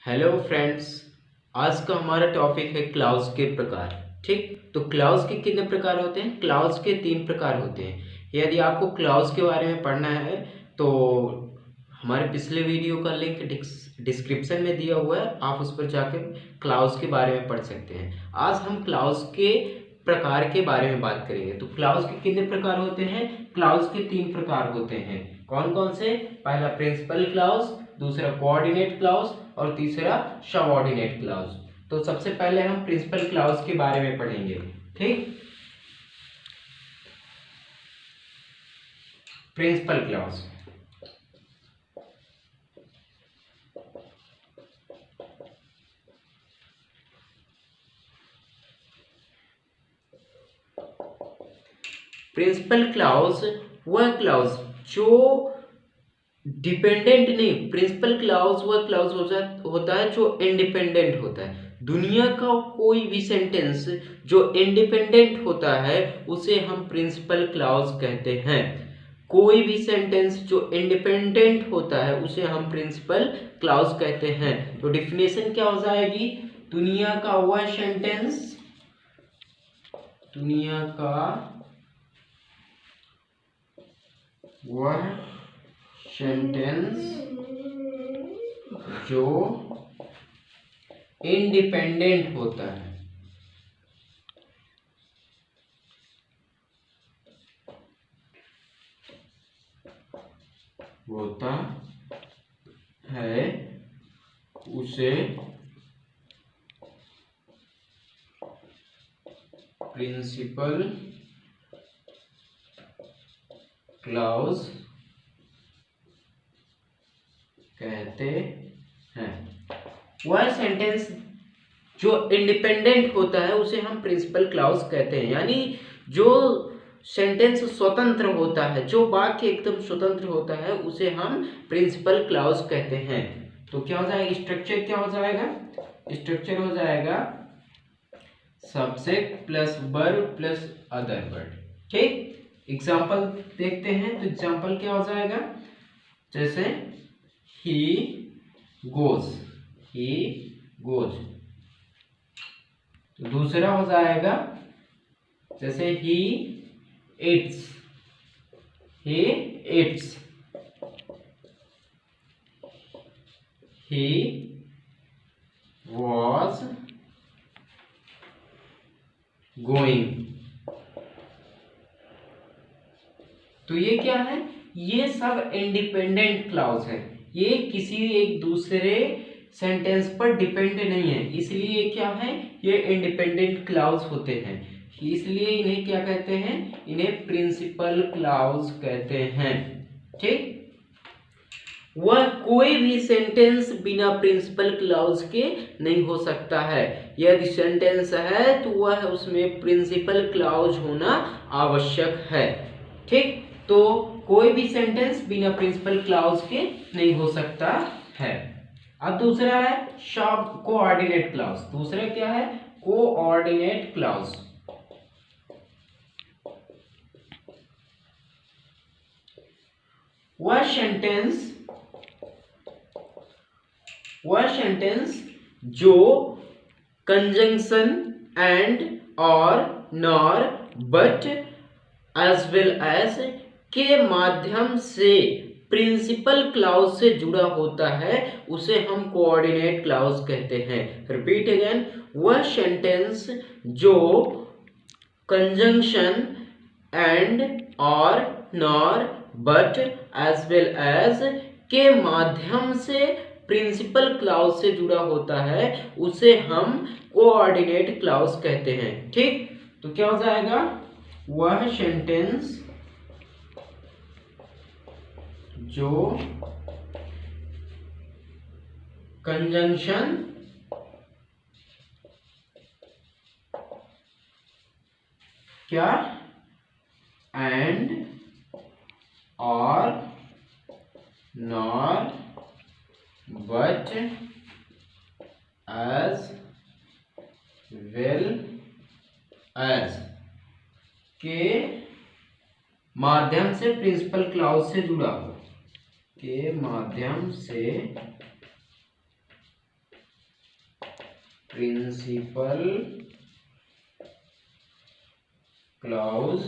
Hello friends. आज का हमारा टॉपिक है क्लाउज के प्रकार। ठीक, तो क्लाउज के कितने प्रकार होते हैं? क्लाउज के 3 प्रकार होते हैं। यदि आपको क्लाउज के बारे में पढ़ना है तो हमारे पिछले वीडियो का लिंक डिस्क्रिप्शन में दिया हुआ है, आप उस पर जाकर क्लाउज के बारे में पढ़ सकते हैं। आज हम क्लाउज के प्रकार के बारे में बात करेंगे। तो क्लाउज के कितने प्रकार होते हैं? क्लाउज के 3 प्रकार होते हैं। कौन कौन से? पहला प्रिंसिपल क्लाउज, दूसरा कोऑर्डिनेट क्लाउज और तीसरा सबऑर्डिनेट क्लाउज। तो सबसे पहले हम प्रिंसिपल क्लाउज के बारे में पढ़ेंगे। ठीक, प्रिंसिपल क्लाउज। प्रिंसिपल क्लाउज वह क्लाउज जो डिपेंडेंट नहीं, प्रिंसिपल क्लाउज वह क्लाउज होता है जो इंडिपेंडेंट होता है। दुनिया का कोई भी सेंटेंस जो इंडिपेंडेंट होता है उसे हम प्रिंसिपल क्लाउज कहते हैं। कोई भी सेंटेंस जो इंडिपेंडेंट होता है उसे हम प्रिंसिपल क्लाउज कहते हैं। तो डिफिनेशन क्या हो जाएगी? दुनिया का वह सेंटेंस, दुनिया का वह सेंटेंस जो इंडिपेंडेंट होता है, उसे प्रिंसिपल क्लाउज कहते हैं। वह सेंटेंस जो इंडिपेंडेंट होता है उसे हम प्रिंसिपल क्लाउज कहते हैं। यानी जो सेंटेंस स्वतंत्र होता है, जो वाक्य एकदम स्वतंत्र होता है उसे हम प्रिंसिपल क्लाउज कहते हैं। तो क्या हो जाएगा? स्ट्रक्चर क्या हो जाएगा? स्ट्रक्चर हो जाएगा subject plus verb plus other word. ठीक, एग्जाम्पल देखते हैं। तो एग्जाम्पल क्या हो जाएगा? जैसे ही गोज, ही गोज। तो दूसरा हो जाएगा जैसे ही it's, he it's. He was going. तो ये क्या है? ये सब इंडिपेंडेंट क्लाउज है। ये किसी एक दूसरे सेंटेंस पर डिपेंड नहीं है, इसलिए ये क्या है? ये इंडिपेंडेंट क्लाउज होते हैं। इसलिए इन्हें क्या कहते हैं? इन्हें प्रिंसिपल क्लाउज कहते हैं। ठीक, वह कोई भी सेंटेंस बिना प्रिंसिपल क्लाउज के नहीं हो सकता है। यदि सेंटेंस है तो वह उसमें प्रिंसिपल क्लाउज होना आवश्यक है। ठीक, तो कोई भी सेंटेंस बिना प्रिंसिपल क्लाउज के नहीं हो सकता है। अब दूसरा है सब कोऑर्डिनेट क्लाउज। दूसरा क्या है? Coordinate clause. वह सेंटेंस जो कंजंक्शन एंड और nor but as well as के माध्यम से प्रिंसिपल क्लाउज से जुड़ा होता है उसे हम कोऑर्डिनेट क्लाउज कहते हैं। रिपीट अगेन, वह सेंटेंस जो कंजंक्शन एंड और nor but as well as के माध्यम से प्रिंसिपल क्लाउज से जुड़ा होता है उसे हम कोऑर्डिनेट क्लाउज कहते हैं। ठीक, तो क्या हो जाएगा? वह सेंटेंस जो कंजंक्शन क्या एंड और nor but as well as के माध्यम से प्रिंसिपल क्लाउज से जुड़ा हो, के माध्यम से प्रिंसिपल क्लॉज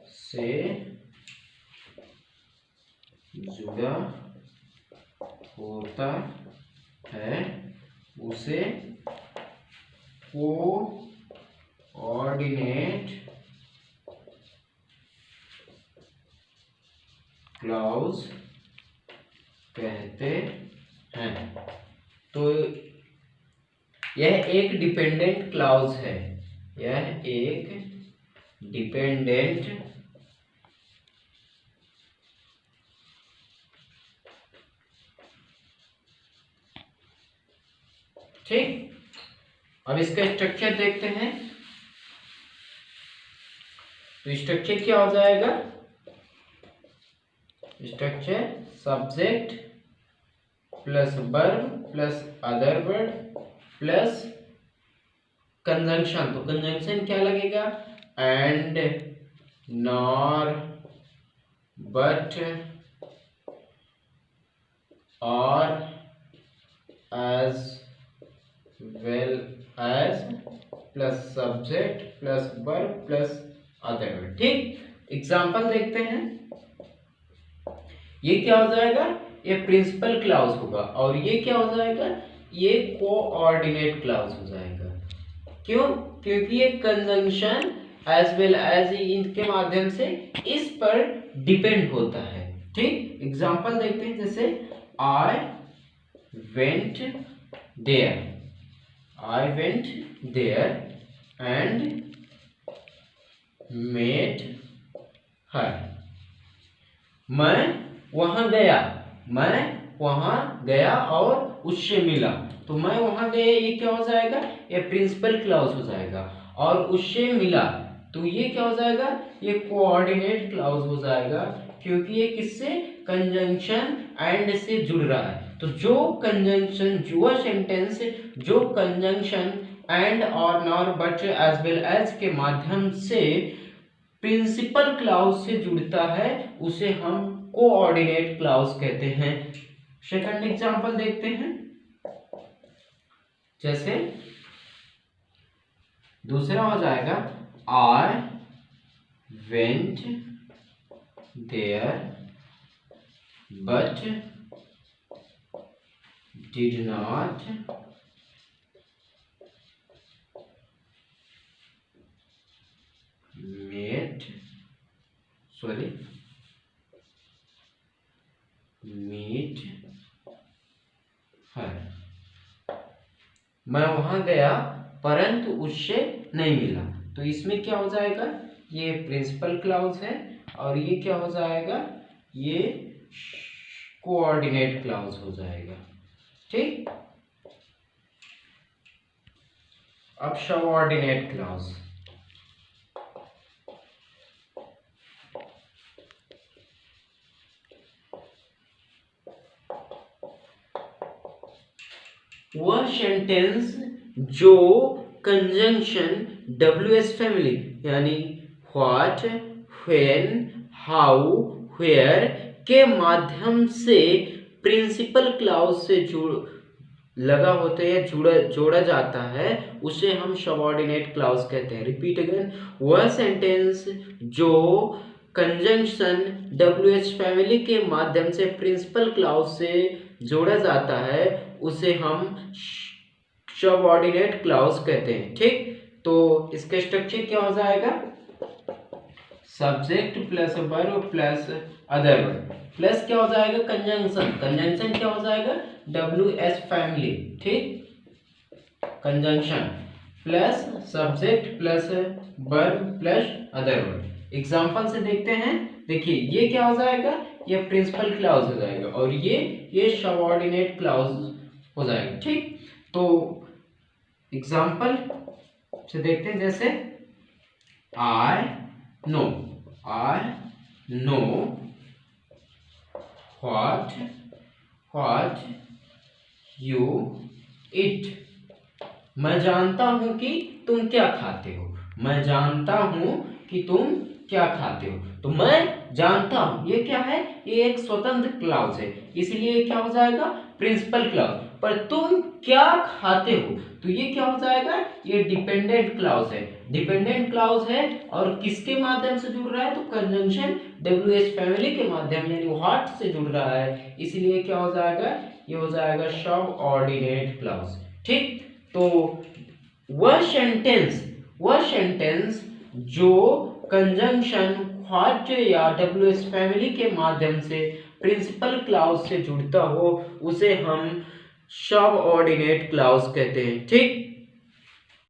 से जुड़ा होता है उसे कोऑर्डिनेट क्लॉज कहते हैं। तो यह एक डिपेंडेंट क्लॉज है, यह एक डिपेंडेंट ठीक। अब इसका स्ट्रक्चर देखते हैं। तो स्ट्रक्चर क्या हो जाएगा? Structure subject plus verb plus other word plus conjunction. तो कंजंक्शन क्या लगेगा? एंड, नॉर, बट, और, as well as plus subject plus verb plus other word. ठीक, एग्जांपल देखते हैं। ये क्या हो जाएगा? ये प्रिंसिपल क्लॉज होगा। और ये क्या हो जाएगा? ये कोऑर्डिनेट क्लॉज हो जाएगा। क्यों? क्योंकि ये कंजंक्शन एज वेल एज इनके माध्यम से इस पर डिपेंड होता है। ठीक, एग्जांपल देखते हैं। जैसे I went there, I went there and met her. मैं वहां गया, मैं वहां गया और उससे मिला। तो मैं वहां गया, ये क्या हो जाएगा? ये प्रिंसिपल क्लॉज हो जाएगा। और उससे मिला, तो ये क्या हो जाएगा? ये कोऑर्डिनेट क्लॉज हो जाएगा, क्योंकि ये किससे? कंजंक्शन एंड से जुड़ रहा है। तो जो कंजंक्शन, जो सेंटेंस जो कंजंक्शन एंड और nor but as well as के माध्यम से प्रिंसिपल क्लॉज से जुड़ता है उसे हम कोऑर्डिनेट क्लॉज कहते हैं। सेकंड एग्जांपल देखते हैं। जैसे दूसरा हो जाएगा I went there but did not meet her। मैं वहां गया परंतु उससे नहीं मिला। तो इसमें क्या हो जाएगा? ये प्रिंसिपल क्लॉज है। और ये क्या हो जाएगा? ये कोऑर्डिनेट क्लॉज हो जाएगा। ठीक, अब सबऑर्डिनेट क्लॉज। वह सेंटेंस जो कंजंक्शन WH फैमिली यानी व्हाट, व्हेन, हाउ, वेयर के माध्यम से प्रिंसिपल क्लॉज से लगा होता है या जोड़ा जाता है उसे हम सबऑर्डिनेट क्लॉज कहते हैं। रिपीट अगेन, वह सेंटेंस जो कंजंक्शन WH फैमिली के माध्यम से प्रिंसिपल क्लॉज से जोड़ा जाता है उसे हम सबऑर्डिनेट क्लॉज कहते हैं। ठीक, तो इसका स्ट्रक्चर क्या हो जाएगा? Subject plus verb plus other verb plus क्या हो जाएगा? कंजंक्शन। कंजंक्शन क्या हो जाएगा? WH family. ठीक, conjunction plus subject plus verb plus other verb. Example से देखते हैं। देखिए ये क्या हो जाएगा? ये प्रिंसिपल क्लॉज हो जाएगा और ये सबऑर्डिनेट क्लॉज हो जाएगा। ठीक, तो एग्जांपल से देखते हैं। जैसे I know what you eat. मैं जानता हूं कि तुम क्या खाते हो, मैं जानता हूं कि तुम क्या खाते हो। तो मैं जानता हूं, ये क्या है, ये एक स्वतंत्र क्लॉज है, इसलिए क्या हो जाएगा, प्रिंसिपल क्लॉज। पर तुम क्या खाते हो, तो ये क्या हो जाएगा, ये डिपेंडेंट क्लॉज है, डिपेंडेंट क्लॉज है। और किसके माध्यम से जुड़ रहा है, तो कंजंक्शन WH फैमिली के माध्यम यानी व्हाट से जुड़ रहा है, इसलिए क्या हो जाएगा, ये हो जाएगा सबऑर्डिनेट क्लॉज। ठीक, तो वह सेंटेंस जो कंजंक्शन व्हाट या WH फैमिली के माध्यम से प्रिंसिपल क्लॉज से जुड़ता हो, उसे हम सबऑर्डिनेट क्लॉज कहते हैं। ठीक।